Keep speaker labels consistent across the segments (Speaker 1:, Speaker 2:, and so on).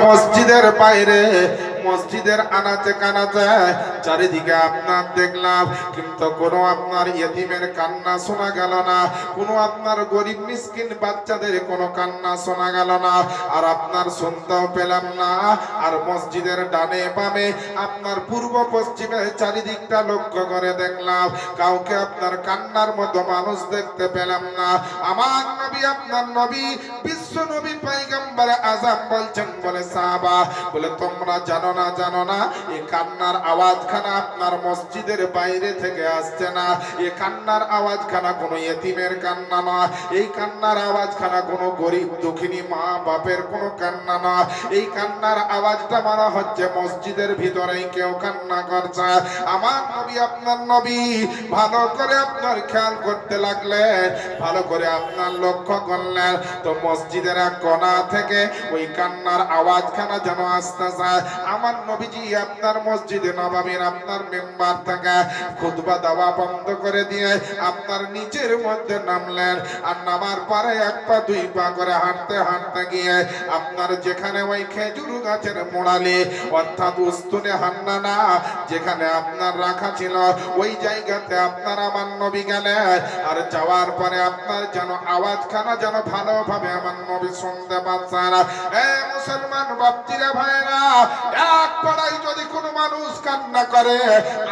Speaker 1: মসজিদের বাইরে মসজিদের আনাচে কানাচে চারিদিকে আপনার দেখলাম, কিন্তু কোনো আপনার ইয়েতিমের কান্না শোনা গেল না, কোনো আপনার গরিব মিসকিন বাচ্চাদের কোনো কান্না শোনা গেল না, আর আপনার শুনতেও পেলাম না। আর মসজিদের ডানে বামে আপনার পূর্ব পশ্চিমে চারিদিকটা লক্ষ্য করে দেখলাম, কাউকে আপনার কান্নার মতো মানুষ দেখতে পেলাম না। আমার নবী, আপনার নবী, বিশ্ব নবী পয়গম্বর আযম বলছেন, বলে সাহাবা, বলে তোমরা জানো না এই কান্নার আওয়াজখানা আপনার মসজিদের বাইরে থেকে আসছে না, এই কান্নার আওয়াজখানা কোনো ইয়েতিমের কান্না না, এই কান্নার আওয়াজখানা কোনো গরিব দুঃখিনী মা বাপের কোনো কান্না না, এই কান্নার আওয়াজটা মারা হচ্ছে মসজিদের ভিতরেই কেউ কান্না করছে। আমার নবী, আপনার নবী ভালো করে আপনার খেয়াল করতে লাগলেন, ভালো করে আপনার লক্ষ্য করলেন, তো মসজিদের এক কোণা থেকে ওই কান্নার আওয়াজখানা যেন আসতে যায়। আমার নবীজি আপনার মসজিদে নববীর আপনার মেম্বার থেকে খুতবা দেওয়া বন্ধ করে দিয়ে আপনার নিচের মধ্যে নামলেন, আর নামার পরে এক পা দুই পা করে হাঁটতে হাঁটতে গিয়ে আপনার যেখানে ওই খেজুর গাছের মোড়ালে অর্থাৎ উস্তুনে হান্নানা যেখানে আপনার রাখা ছিল ওই জায়গাতে আপনার আমার নবী গেলেন। আর যাওয়ার পরে আপনার যেন আওয়াজখানা যেন ভালোভাবে আমার নবী শুনতে পাচ্ছেন। মুসলমান বাপজিরা ভাইরা, এক পাড়ায় যদি কোনো মানুষ কান্না করে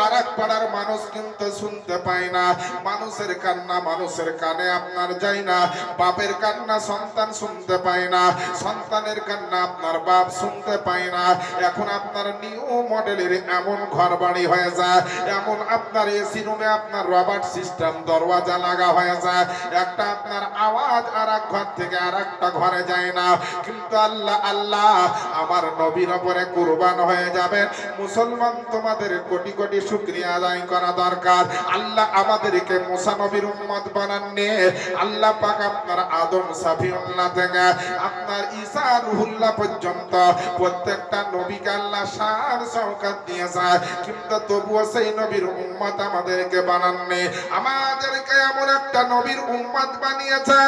Speaker 1: আর এক পাড়ার মানুষ কিন্তু শুনতে পায় না। মানুষের কান্না মানুষের কানে আপনার যায় না, বাপের কান্না সন্তান শুনতে পায় না, সন্তানের কান্না আপনার বাপ শুনতে পায় না। এখন আপনার নিউ মডেলের এমন ঘর বাড়ি হয়ে যায়, এমন আপনার এসি রুমে আপনার রবার্ট সিস্টেম দরওয়াজা লাগা হয়ে যায়, একটা আপনার আওয়াজ আর এক ঘর থেকে আর একটা ঘরে যায় না। কিন্তু আল্লাহ আল্লাহ আমার নবীর উপরে কুরবান হয়ে যাবে। মুসলমান, তোমাদের কোটি কোটি শুকরিয়া আদায় করা দরকার। আল্লাহ আমাদেরকে মুসা নবীর উম্মত বানাননি। আল্লাহ পাক আপনার আদম সাফিউল্লাহ থেকে আপনার ঈসা রুহুল্লাহ পর্যন্ত প্রত্যেকটা নবীকে আল্লাহ শান শওকত দিয়েছে, কিন্তু তবুও সেই নবীর উম্মত আমাদেরকে বানাননি। আমাদেরকে এমন একটা নবীর উম্মত বানিয়েছে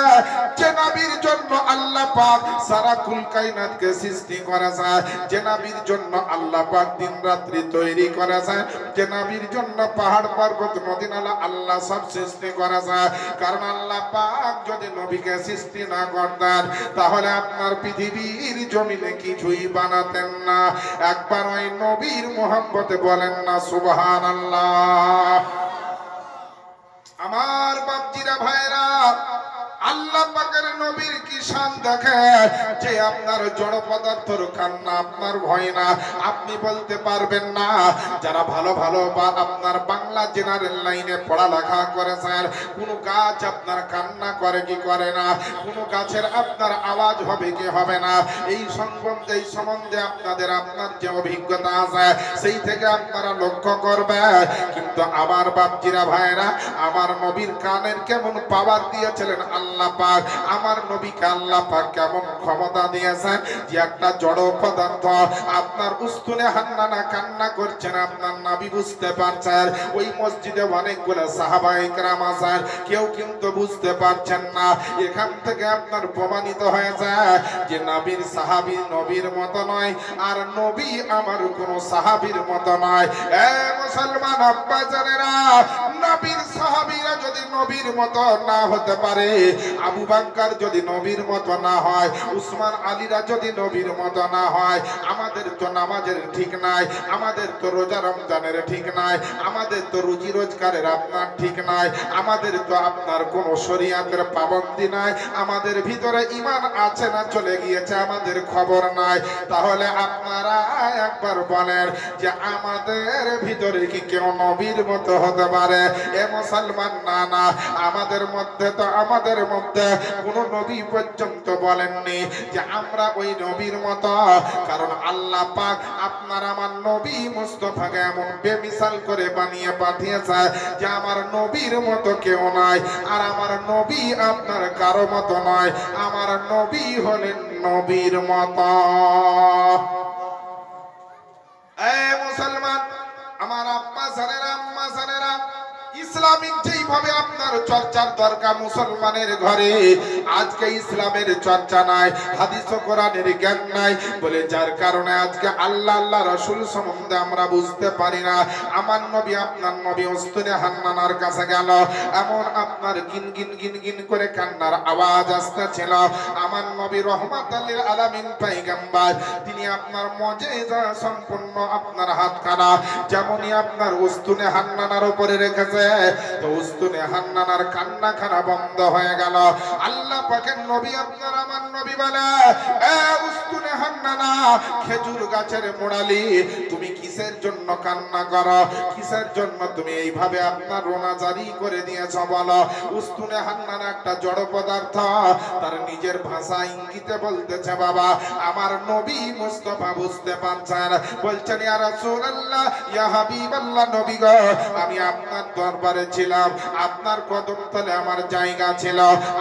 Speaker 1: যে নবীর জন্য আল্লাহ পাক সারা কুল কায়নাতকে সৃষ্টি করেছে, যে নবীর জন্য আল্লাহ পাক দিন রাত্রি তৈরি করেছে, যে নবীর জন্য পাহাড় পর্বত নদী নালা আল্লাহ সব সৃষ্টি করেছে। কারণ আল্লাহ পাক যদি নবীকে সৃষ্টি না করতেন তাহলে আপনার পৃথিবীর জমিনে কিছুই বানাতেন না। একবার ওই নবীর মোহাব্বতে বলেন না সুবহানাল্লাহ। আমার বাপজিরা ভাইরা, আল্লাহ পাকের নবীর কি শান দেখে যে আপনার জড় পদার্থের কান্না আপনার ভয় না। আপনি বলতে পারবেন না, যারা ভালো ভালো বা আপনার বাংলা জেনারেল লাইনে পড়ালেখা করেছেন, কোন গাছ আপনার কান্না করে কি করে না, কোন গাছের আপনার আওয়াজ হবে কি হবে না, এই সম্বন্ধে আপনাদের আপনার যে অভিজ্ঞতা আছে সেই থেকে আপনারা লক্ষ্য করবেন। কিন্তু আমার বাপজিরা ভাইরা, আমার নবীর কানের কেমন পাওয়ার দিয়েছিলেন আল্লাহ পাক, আমার নবীকে আল্লাহ পাক কেমন ক্ষমতা দিয়েছেন যে একটা জড় পদার্থ আপনার উস্তুনে হান্নানা কান্না করছেন, আপনার নবী বুঝতে পারছেন। ওই মসজিদে অনেকগুলো সাহাবায়ে কেরাম আছেন, কেউ কিন্তু বুঝতে পারছেন না। এখান থেকে আপনার প্রমাণিত হয়েছে যে নবীর সাহাবী নবীর মতো নয়, আর নবী আমার কোন সাহাবীর মতো নয়। মুসলমান আব্বা জানেরা, নবীর সাহাবীরা যদি নবীর মতো না হতে পারে, আবু বকর যদি নবীর মতো না হয়, উসমান আলীরা যদি নবীর মতো না হয়, আমাদের তো নামাজের ঠিক নাই, আমাদের তো রোজা রমজানের ঠিক নাই, আমাদের তো রুজি রোজগারের আপনার ঠিক নাই, আমাদের তো আপনার কোন শরীয়তের পাবন্দি নাই, আমাদের ভিতরে ঈমান আছে না চলে গিয়েছে আমাদের খবর নাই। তাহলে আপনারা একবার বলেন যে আমাদের ভিতরে কি কেউ নবীর মতো হতে পারে? এ মুসলমান, না না, আমাদের মধ্যে কোন নবী পর্যন্ত বলেননি যে আমরা ওই নবীর মতো। কারণ আল্লাহ পাক আপনার আমার নবী মুস্তাফাকে এমন বেমিসাল করে বানিয়ে পাঠিয়েছে যে আমার নবীর মতো কেউ নাই, আর আমার নবী আপনার কারো মতো নয়, আমার নবী হলেন নবীর মতো। মুসলমান, আমার আব্বা জানেরা, আম্মা জানেরা, ইসলামিক যেইভাবে আপনার চর্চা চর্চার দরকার মুসলমানের ঘরে। আজকে ইসলামের চর্চা নাই, হাদিস ও কোরআনের জ্ঞান নাই বলে যার কারণে আজকে আল্লাহ আল্লাহ রাসূল সম্বন্ধে আমরা বুঝতে পারি না। আমার নবী আপনার নবী উস্তুনে হান্নানার কাছে গেল, এমন আপনার গিন গিন গিন গিন করে কান্নার আওয়াজ আসতেছিল। আমার নবী রহমাতুল লিল আলামিন পয়গম্বর, তিনি আপনার মুজিজা সম্পূর্ণ আপনার হাতখানা যেমনই আপনার উস্তুনে হান্নানার উপরে রেখেছে, তো উস্তুনে হান্নানার কান্নাখানা বন্ধ হয়ে গেল। আল্লাহ পাকের নবী আপনার আমার নবী বলে, এ উস্তুনে হান্নানা, খেজুর গাছের মোড়ালি, তুমি কিসের জন্য কান্না করো? কিসের জন্য তুমি এইভাবে আপনার রোনা জারি করে দিয়েছ বলো? উস্তুনে হান্নানা একটা জড় পদার্থ, তার নিজের ভাষা ইঙ্গিতে বলতেছে, বাবা আমার নবী মুস্তাফা বুঝতে পারছেন, বলছেন ইয়া রাসূলুল্লাহ, ইয়া হাবিবাল্লাহ, নবী গো, আমি আপনার দরবারে ছিলাম, আপনার কদম তলে আমার জায়গা ছিল,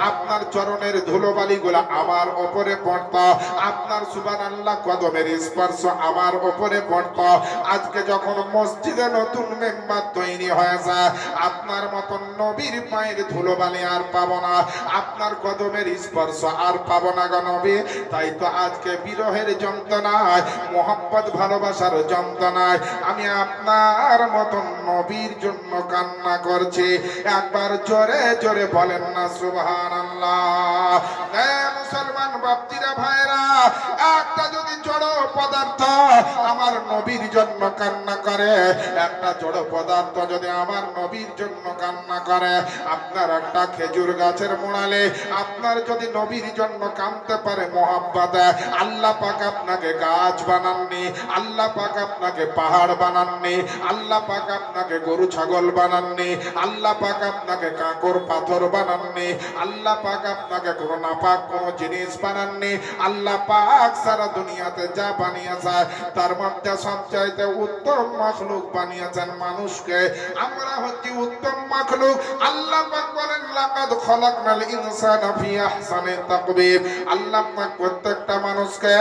Speaker 1: আপনার চরণের ধুলোবালিগুলো আমার উপরে পড়তো, আপনার সুবহানাল্লাহ কদমের স্পর্শ আমার উপরে পড়তো। আজকে যখন মসজিদে নতুন মেম্বার তৈরি হয়েছে, আপনার মতন নবীর পায়ের ধুলোবালি আর পাবো না, আপনার কদমের স্পর্শ আর পাবো না গো নবী। তাই তো আজকে বিরহের যন্ত্রণায়, মোহাম্মদ ভালোবাসার যন্ত্রণায় আমি আপনার মতন নবীর জন্য কান্না করছি। একবার জোরে জোরে বলেন না সুবহানাল্লাহ। মুসলমান বাপজিরা ভাইরা, একটা যদি জড় পদার্থ আমার নবীর জন্য কান্না করে, একটা জড় পদার্থ যদি আমার নবীর জন্য কান্না করে, আপনার একটা খেজুর গাছের মোড়ালে আপনার যদি নবীর জন্য কাঁদতে পারে মোহাব্বতে, আল্লাহ পাক আপনাকে গাছ বানাননি, আল্লাহ পাক আপনাকে পাহাড় বানাননি, আল্লাহ পাক আপনাকে গরু ছাগল বানাননি, আল্লাহ পাক আপনাকে কাঁকড় পাথর বানাননি, আল্লাহ পাক আপনাকে কোনো নাপাক কোনো জিনিস বানাননি। আল্লাহ পাক সারা দুনিয়াতে যা বানিয়েছে তার মধ্যে সবচাইতে উত্তম মাখলুক বানিয়েছেন মানুষকে। আমরা হচ্ছি উত্তম মাখলুক। আল্লাহ পাক বলেন, লাকাদ খলাকনাল ইনসানা ফি আহসানি তাকবীর। আল্লাহ পাক প্রত্যেকটা মানুষকে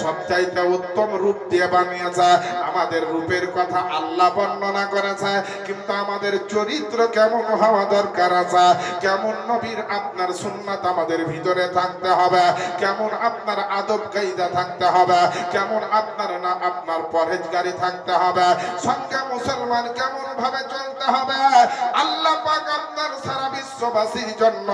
Speaker 1: সবচাইতে উত্তম রূপ দিয়ে বানিয়েছে। আমাদের রূপের কথা আল্লাহ বর্ণনা করেছে, কিন্তু আমাদের চরিত্র কেমন হওয়া দরকার আছে, কেমন নবীর আপনার সুন্নাত আমাদের ভিতরে থাকতে হবে, কেমন আপনার আদব কায়দা থাকতে হবে, কেমন আপনার পরহেজগারি থাকতে হবে, সঙ্গে মুসলমান কেমন ভাবে চলতে হবে। আল্লাহ পাক আপনার সারা বিশ্ববাসীর জন্য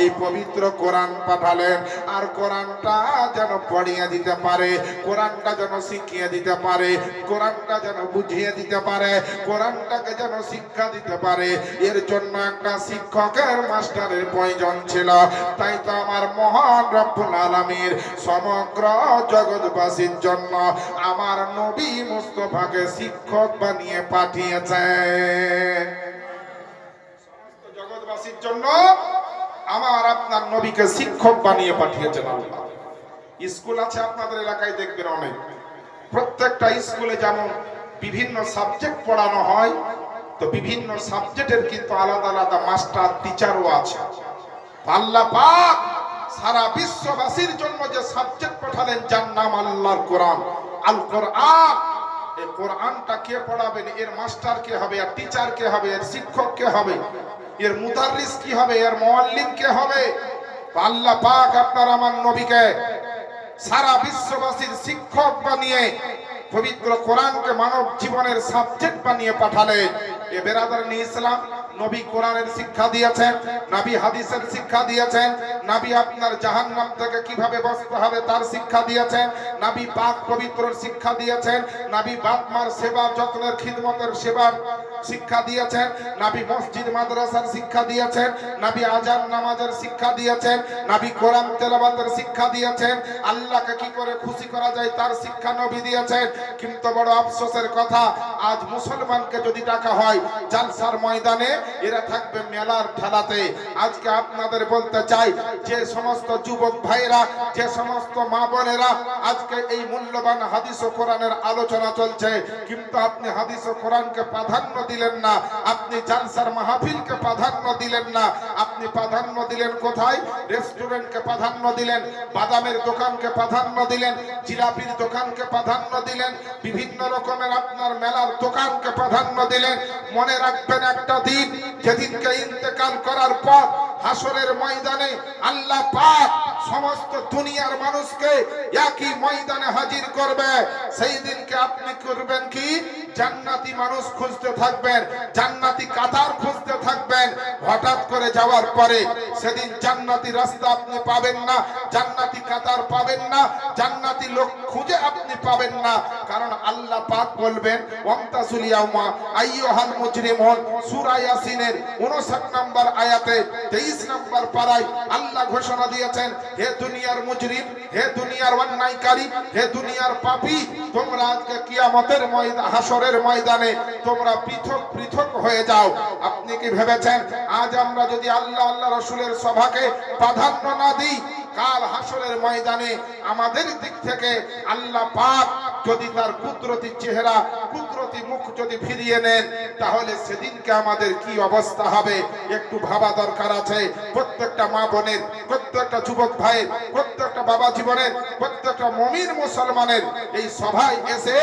Speaker 1: এই পবিত্র কোরআন পাঠালেন, আর কোরআনটা যেন পড়িয়ে দিতে পারে, কোরআনটা যেন শিখিয়ে দিতে পারে, কোরআনটা যেন বুঝিয়ে দিতে পারে, কোরআনটাকে যেন শিক্ষা দিতে পারে। এর জন্য একটা শিক্ষকের মাস্টারের প্রয়োজন ছিল। তাই তো আমার মহান রব্বুল আলামিন সমগ্র জগৎবাসীর জন্য আমার নবী মুস্তাফাকে শিক্ষক বানিয়ে পাঠিয়েছেন। সমস্ত জগৎবাসীর জন্য আমার আপনার নবীকে শিক্ষক বানিয়ে পাঠিয়েছেন আল্লাহ। স্কুল আছে আপনাদের এলাকায়, দেখবেন অনেক, প্রত্যেকটা স্কুলে যেমন বিভিন্ন সাবজেক্ট পড়ানো হয়, তো বিভিন্ন সাবজেক্টের কিন্তু আলাদা আলাদা মাস্টার টিচারও আছে। আল্লাহ পাক সারা বিশ্ববাসীর জন্য যে সাবজেক্ট পাঠালেন, যার নাম আল্লাহর কোরআন, আল কোরআন। এই কোরআনটা কে পড়াবেন, এর মাস্টার কে হবে, এর টিচার কে হবে, এর শিক্ষক কে হবে, এর মুদাররিস কি হবে, এর মুআল্লিম কে হবে? আল্লাহ পাক আপনার আমার নবীকে সারা বিশ্ববাসীর শিক্ষক বানিয়ে পবিত্র কোরআনকে মানব জীবনের সাবজেক্ট বানিয়ে পাঠালেন। এ বেরাদারনি ইসলাম, নবী কোরআনের শিক্ষা দিয়েছেন, নবী হাদিসের শিক্ষা দিয়েছেন, নবী আপনার জাহান্নাম থেকে কিভাবে বাঁচতে হবে তার শিক্ষা দিয়েছেন, নবী পাক পবিত্রর শিক্ষা দিয়েছেন, নবী বাপ মার সেবা যত্নের খিদমতের সেবার শিক্ষা দিয়েছেন, নবী মসজিদ মাদ্রাসার শিক্ষা দিয়েছেন, নবী আজান নামাজের শিক্ষা দিয়েছেন, নবী কোরআন তেলাওয়াতের শিক্ষা দিয়েছেন, আল্লাহকে কি করে খুশি করা যায় তার শিক্ষা নবী দিয়েছেন। কিন্তু বড় আফসোসের কথা, আজ মুসলমানকে যদি ডাকা হয় জালসার ময়দানে, এরা থাকবে মেলার ঠেলাতে। আজকে আপনাদের বলতে চাই, যে সমস্ত যুবক ভাইরা, যে সমস্ত মা বোনেরা আজকে এই মূল্যবান হাদিস ও কোরআনের আলোচনা চলছে, কিন্তু আপনি হাদিস ও কোরআনকে প্রাধান্য দিলেন না, আপনি জালসার মাহফিলকে প্রাধান্য দিলেন না, আপনি প্রাধান্য দিলেন কোথায়? রেস্টুরেন্টকে প্রাধান্য দিলেন, বাদামের দোকানকে প্রাধান্য দিলেন, জিলাপির দোকানকে প্রাধান্য দিলেন, বিভিন্ন রকমের আপনার মেলার দোকানকে প্রাধান্য দিলেন। মনে রাখবেন একটা দিন, যেদিনকে ইন্তেকাল করার পর হাসরের ময়দানে আল্লাহ পাক সমস্ত দুনিয়ার মানুষকে একই ময়দানে হাজির করবে। সেই দিনকে আপনি করবেন কি? জান্নাতি মানুষ খুঁজতে থাকবেন, জান্নাতি কাতার খুঁজতে থাকবেন। হঠাৎ করে যাওয়ার পরে সেদিন জান্নাতি রাস্তা আপনি পাবেন না, জান্নাতি কাতার পাবেন না, জান্নাতি লোক খুঁজে আপনি পাবেন না। কারণ আল্লাহ পাক বলবেন ওয়ামতাজুল ইয়াউমা আইয়ুহাল মুজরিমুন, সূরা ইয়াসিনের 59 নম্বর আয়াতে 23 নম্বর পারায় আল্লাহ ঘোষণা দিয়েছেন, হে দুনিয়ার মুজরিম, হে দুনিয়ার অন্যায়কারী, হে দুনিয়ার পাপী, তোমরা আজকে কিয়ামতের ময়দানে, হাসরের ময়দানে তোমরা পৃথক পৃথক হয়ে যাও। আপনি কি ভেবেছেন আজ আমরা যদি আল্লাহ আল্লাহ রাসূলের সভাকে প্রাধান্য না দিই, কাল হাসরের ময়দানে আমাদের দিক থেকে আল্লাহ পাক যদি তার কুদরতি চেহারা, কুদরতি মুখ যদি ফিরিয়ে নেন, তাহলে সেদিনকে আমাদের কি অবস্থা হবে একটু ভাবা দরকার আছে। প্রত্যেকটা মা বোনের, প্রত্যেকটা যুবক ভাইয়ের, প্রত্যেকটা বাবা জীবনের, প্রত্যেকটা মুমিন মুসলমানের এই সভায় এসে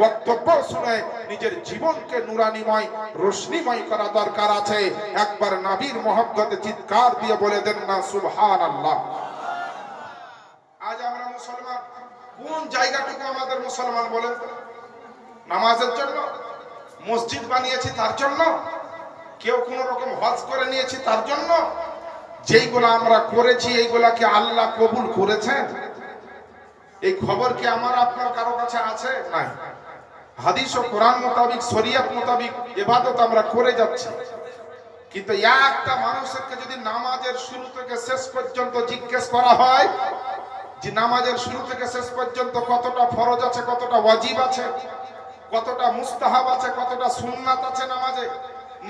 Speaker 1: বক্তব্য শুনে নিজের জীবনকে নুরানিময়, রোশনিময় করা দরকার আছে। একবার নবীর মহব্বতে চিৎকার দিয়ে বলে দেন না সুবহানাল্লাহ। আজ আমরা মুসলমান, কোন জায়গাটুকু আমাদের মুসলমান বলেন? নামাজের জন্য মসজিদ বানিয়েছি তার জন্য, কেউ কোন রকম হজ করে নিয়েছি তার জন্য? যেইগুলো আমরা করেছি এইগুলাকে আল্লাহ কবুল করেছেন? এই খবর কি আমার আপনার কারো কাছে আছে? নাই। হাদিস ও কোরআন মোতাবিক, শরীয়ত মোতাবিক ইবাদত আমরা করে যাচ্ছি, কিন্তু একটা মানুষকে যদি নামাজের শুরু থেকে শেষ পর্যন্ত জিজ্ঞেস করা হয় যে নামাজের শুরু থেকে শেষ পর্যন্ত কতটা ফরজ আছে, কতটা ওয়াজিব আছে, কতটা মুস্তাহাব আছে, কতটা সুন্নাত আছে নামাজে,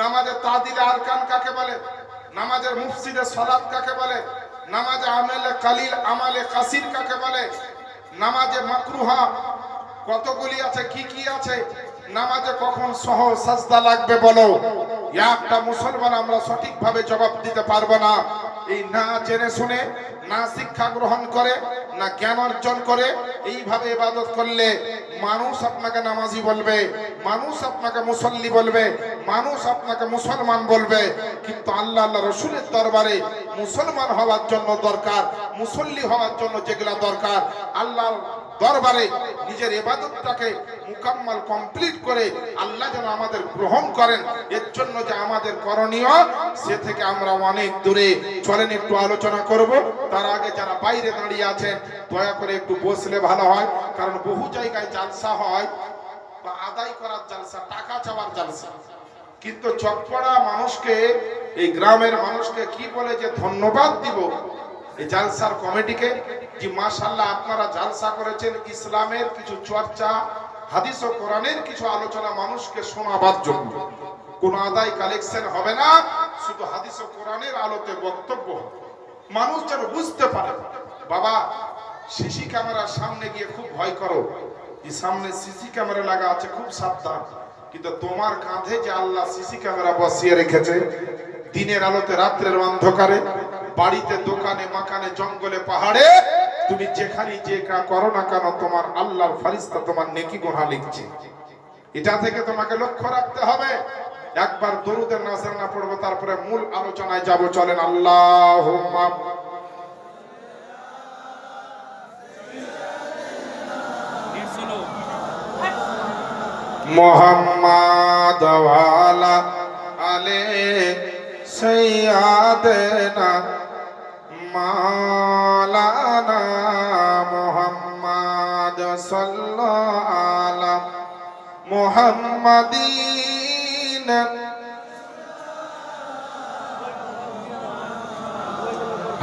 Speaker 1: নামাজে তাদিলে আরকান কাকে বলে, নামাজের মুফসিদে সালাত কাকে বলে, নামাজে আমেলে কালিল আমালে কাসির কাকে বলে, নামাজে মাকরুহা কতগুলি আছে, কি কি আছে, নামাজে কখন সহ সাজদা লাগবে বলো, একটা মুসলমান আমরা সঠিকভাবে জবাব দিতে পারবো না। এই না জেনে শুনে, না শিক্ষা গ্রহণ করে, না জ্ঞান অর্জন করে এইভাবে ইবাদত করলে মানুষ আপনাকে নামাজি বলবে, মানুষ আপনাকে মুসল্লি বলবে, মানুষ আপনাকে মুসলমান বলবে, কিন্তু আল্লাহ আল্লাহ রসুলের দরবারে মুসলমান হওয়ার জন্য দরকার, মুসল্লি হওয়ার জন্য যেগুলা দরকার, আল্লাহর দরবারে নিজের ইবাদতটাকে মুকাম্মাল কমপ্লিট করে আল্লাহ যেন আমাদের গ্রহণ করেন, এর জন্য যে আমাদের করণীয় সে থেকে আমরা অনেক দূরে। চলেন একটু আলোচনা করব। তার আগে যারা বাইরে দাঁড়িয়ে আছেন দয়া করে একটু বসলে ভালো হয়, কারণ বহু জায়গায় জালসা হয় বা আদায় করার জালসা, টাকা চাওয়ার জালসা, কিন্তু চটপড়া মানুষকে, এই গ্রামের মানুষকে কি বলে যে ধন্যবাদ দিব এই জালসার কমিটিকে, যে মাশাআল্লাহ আপনারা জালসা করেছেন ইসলামের কিছু চর্চা, হাদিস ও কোরআনের কিছু আলোচনা মানুষকে শোনাবার জন্য। কোন আদায় কালেকশন হবে না, শুধু হাদিস ও কোরআনের আলোতে বক্তব্য হবে, মানুষ যেন বুঝতে পারে। বাবা, সিসি ক্যামেরার সামনে গিয়ে খুব ভয় করো, এই সামনে সিসি ক্যামেরা লাগা আছে, খুব সাবধান, কিন্তু তোমার কাঁধে যে আল্লাহ সিসি ক্যামেরা বসিয়ে রেখেছে, দিনের আলোতে রাত্রের অন্ধকারে, বাড়িতে, দোকানে, মাকানে, জঙ্গলে, পাহাড়ে, তুমি যেখানে যে করো না কেন তোমার আল্লাহর ফেরেশতা তোমার নেকি গুনাহ লিখছে। এটা থেকে তোমাকে লক্ষ্য রাখতে হবে। একবার দরুদের নাজরানা পড়বো, তারপরে মূল আলোচনায় যাব। চলেন আল্লাহুম্মা মুহাম্মাদ ওয়া আলা আলি সাইয়্যিদানা মাওলানা মুহাম্মাদ সাল্লাল্লাহু আলা মুহাম্মাদিন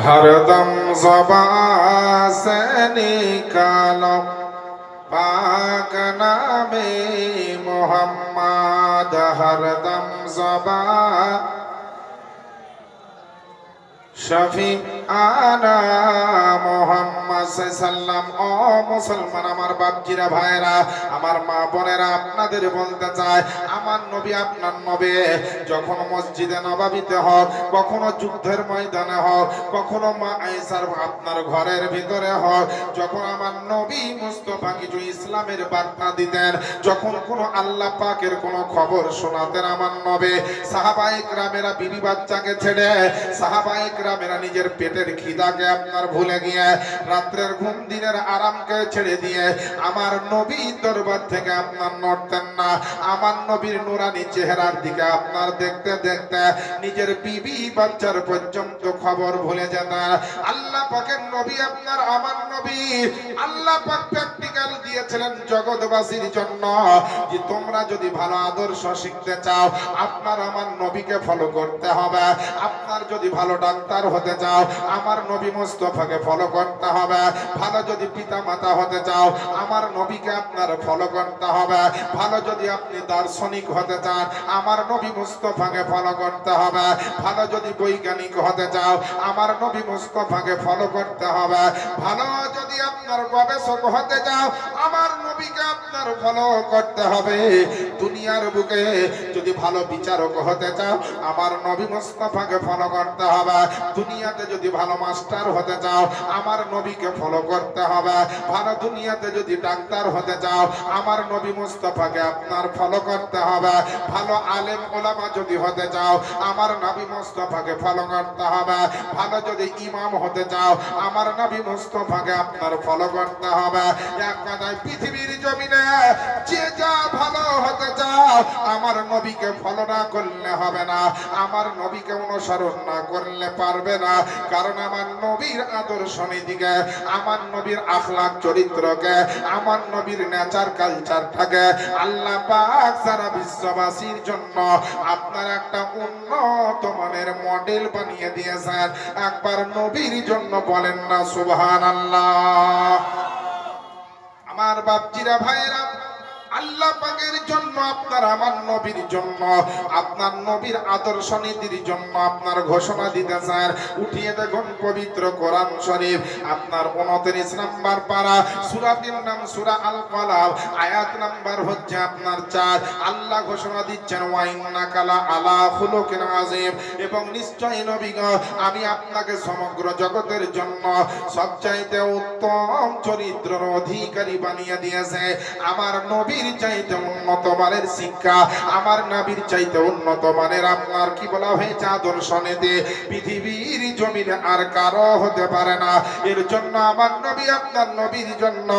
Speaker 1: हरदम ज़बान से निकालो पाक नामे मोहम्मद, हरदम ज़बान शफी আনা মুহাম্মদ সাল্লাল্লাহু ও মুসলমান আমার বাপজিরা ভাইরা আমার মা বোনেরা আপনাদের বলতে চাই আমার নবী আপনার নবী যখন মসজিদে নববীতে হোক কখনো যুদ্ধের ময়দানে হোক কখনো মা আয়েশার আপনার ঘরের ভিতরে হোক যখন আমার নবী মুস্তাফা কিছু ইসলামের বার্তা দিতেন যখন কোনো আল্লাহ পাকের কোনো খবর শোনাতেন আমার নবী সাহাবায়ে কেরামেরা বিবি বাচ্চাকে ছেড়ে সাহাবায়ে কেরামেরা নিজের পেটের খিদাকে আপনার ভুলে গিয়ে রাত্রের ঘুম দিনের আরামকে ছেড়ে দিয়ে আমার নবী দরবার থেকে আপনার নড়তেন না আমার নবীর নুরানি চেহারার দিকে আপনার দেখতে দেখতে নিজের বিবি বাচ্চার পর্যন্ত খবর ভুলে যেতেন আল্লাহ পাকের নবী আপনার আমার নবী আল্লাহ পাক প্র্যাকটিক্যাল দিয়েছিলেন জগৎবাসীর জন্য যে তোমরা যদি ভালো আদর্শ শিখতে চাও আপনার আমার নবীকে ফলো করতে হবে আপনার যদি ভালো ডাক্তার হতে চাও আমার নবী মুস্তাফাকে ফলো করতে হবে ভালো যদি পিতা মাতা হতে চাও আমার নবীকে আপনার ফলো করতে হবে ভালো যদি আপনি দার্শনিক হতে চান আমার নবী মুস্তাফাকে ফলো করতে হবে ভালো যদি বৈজ্ঞানিক হতে চাও আমার নবী মুস্তাফাকে ফলো করতে হবে ভালো যদি আপনার গবেষক হতে চাও আমার নবীকে আপনার ফলো করতে হবে দুনিয়ার বুকে যদি ভালো বিচারক হতে চাও আমার নবী মুস্তাফাকে ফলো করতে হবে দুনিয়াতে যদি ভালো মাস্টার হতে চাও আমার নবীকে ফলো করতে হবে ভালো দুনিয়াতে যদি ডাক্তার হতে চাও আমার নবী মুস্তাফাকে আপনার ফলো করতে হবে ভালো আলেম ওলামা যদি হতে চাও আমার নবী মুস্তাফাকে ফলো করতে হবে ভালো যদি ইমাম হতে চাও আমার নবী মুস্তাফাকে আপনার ফলো করতে হবে এক কথায় পৃথিবীর জমিনে যে যা ভালো হতে চাও আমার নবীকে ফলো না করলে হবে না আমার নবীকে অনুসরণ না করলে পারবে না কারণ আমার নবীর আদর্শ নীতিকে আমার নবীর আখলাক চরিত্রকে আমার নবীর নেচার কালচারটাকে আল্লাহ পাক সারা বিশ্ববাসীর জন্য আপনার একটা উন্নত মানের মডেল বানিয়ে দিয়েছেন একবার নবীর জন্য বলেন না সুবহানাল্লাহ আমার বাপজিরা ভাইরা আল্লাহ পাকের জন্য আপনার আমার নবীর জন্য আপনার নবীর আদর্শ নীতির জন্য আপনার ঘোষণা দিতেছেন উঠিয়ে দেখুন পবিত্র কোরআন শরীফ আপনার 29 নম্বর পারা সূরাটির নাম সূরা আল কলাম আয়াত নাম্বার হচ্ছে আপনার 4 আল্লাহ ঘোষণা দিচ্ছেন ওয়া ইন্নাকা লা আলা খুলুকিন আযীম এবং নিশ্চয়ই নবী গো আমি আপনাকে সমগ্র জগতের জন্য সবচাইতে উত্তম চরিত্রের অধিকারী বানিয়ে দিয়েছে আমার নবীর চাইতে উন্নত মানের শিক্ষা আমার নবীর চাইতে উন্নত মানের আপনার কি বলা হয়েছে আদর্শ নীতি পৃথিবীর জমিনে আর কারো হতে পারে না এর জন্য আমার নবী আপনার নবীর জন্য